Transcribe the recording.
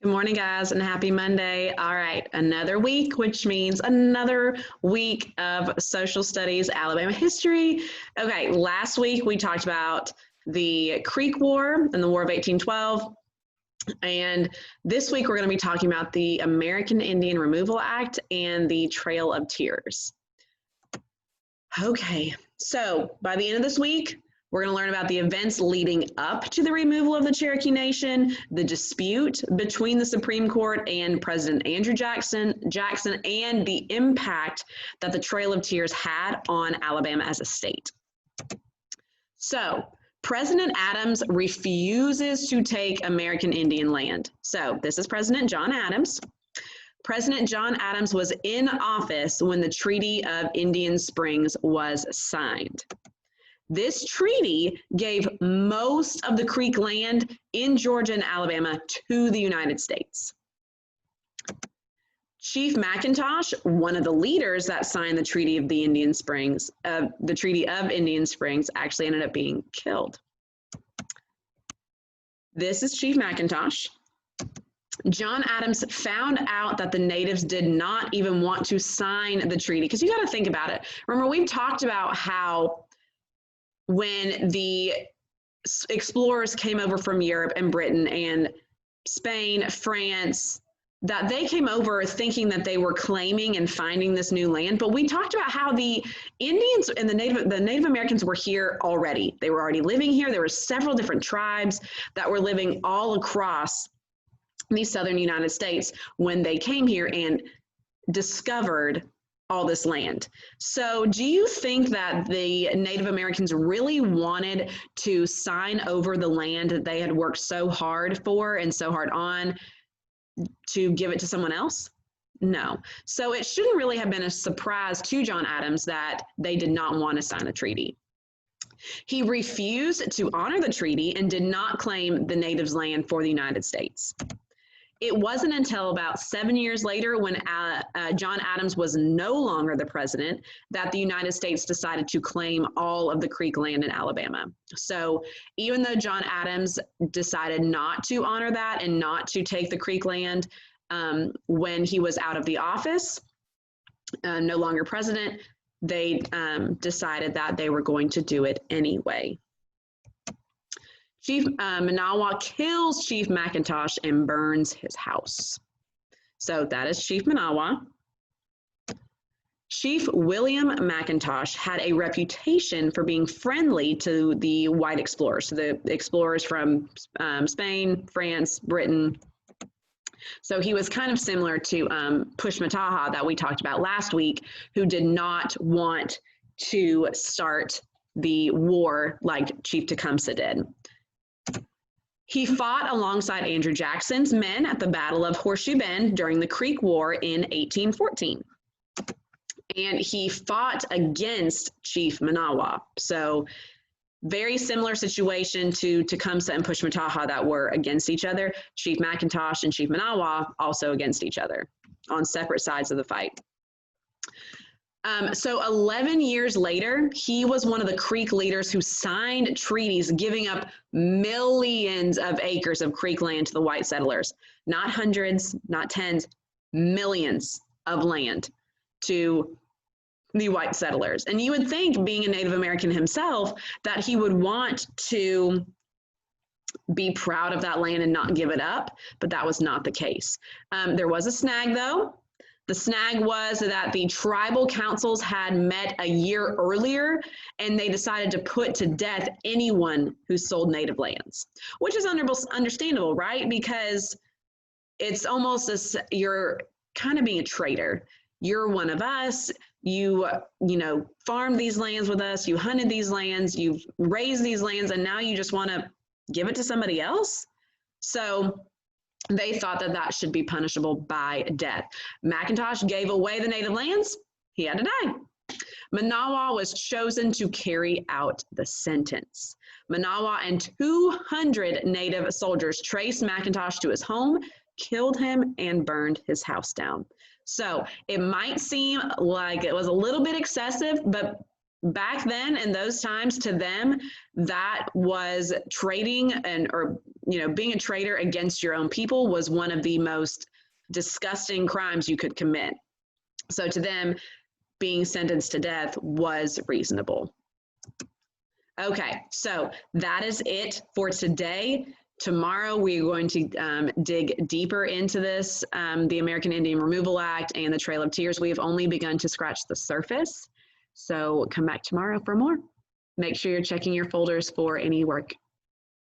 Good morning, guys, and happy Monday. All right, another week, which means another week of social studies, Alabama history. Okay, last week we talked about the Creek War and the War of 1812. And this week we're going to be talking about the American Indian Removal Act and the Trail of Tears. Okay, so by the end of this week, we're going to learn about the events leading up to the removal of the Cherokee Nation, the dispute between the Supreme Court and President Andrew Jackson, and the impact that the Trail of Tears had on Alabama as a state. So, President Adams refuses to take American Indian land. So, this is President John Adams. President John Adams was in office when the Treaty of Indian Springs was signed. This treaty gave most of the Creek land in Georgia and Alabama to the United States. Chief McIntosh, one of the leaders that signed the Treaty of Indian Springs, actually ended up being killed. This is Chief McIntosh. John Adams found out that the natives did not even want to sign the treaty, because you got to think about it. Remember, we've talked about how when the explorers came over from Europe and Britain and Spain, France, that they came over thinking that they were claiming and finding this new land. But we talked about how the Indians and the Native Americans were here already. They were already living here. There were several different tribes that were living all across the southern United States when they came here and discovered all this land. So do you think that the Native Americans really wanted to sign over the land that they had worked so hard for and so hard on to give it to someone else? No. So it shouldn't really have been a surprise to John Adams that they did not want to sign the treaty. He refused to honor the treaty and did not claim the natives' land for the United States. It wasn't until about 7 years later, when John Adams was no longer the president, that the United States decided to claim all of the Creek land in Alabama. So even though John Adams decided not to honor that and not to take the Creek land when he was out of the office, no longer president, they decided that they were going to do it anyway. Chief Manawa kills Chief McIntosh and burns his house. So that is Chief Manawa. Chief William McIntosh had a reputation for being friendly to the white explorers, so the explorers from Spain, France, Britain. So he was kind of similar to Pushmataha that we talked about last week, who did not want to start the war like Chief Tecumseh did. He fought alongside Andrew Jackson's men at the Battle of Horseshoe Bend during the Creek War in 1814. And he fought against Chief Manawa. So very similar situation to Tecumseh and Pushmataha that were against each other. Chief McIntosh and Chief Manawa also against each other on separate sides of the fight. So 11 years later, he was one of the Creek leaders who signed treaties giving up millions of acres of Creek land to the white settlers. Not hundreds, not tens, millions of land to the white settlers. And you would think, being a Native American himself, that he would want to be proud of that land and not give it up, but that was not the case. There was a snag, though. The snag was that the tribal councils had met a year earlier, and they decided to put to death anyone who sold native lands, which is understandable, right? Because it's almost as you're kind of being a traitor. You're one of us. You farmed these lands with us. You hunted these lands. You've raised these lands, and now you just want to give it to somebody else? So they thought that that should be punishable by death. McIntosh gave away the native lands. He had to die. Manawa was chosen to carry out the sentence. Manawa and 200 native soldiers traced McIntosh to his home, killed him, and burned his house down. So it might seem like it was a little bit excessive, but back then in those times, to them, that was trading or being a traitor against your own people was one of the most disgusting crimes you could commit. So to them, being sentenced to death was reasonable. Okay, so that is it for today. Tomorrow, we're going to dig deeper into this, the American Indian Removal Act and the Trail of Tears. We have only begun to scratch the surface. So come back tomorrow for more. Make sure you're checking your folders for any work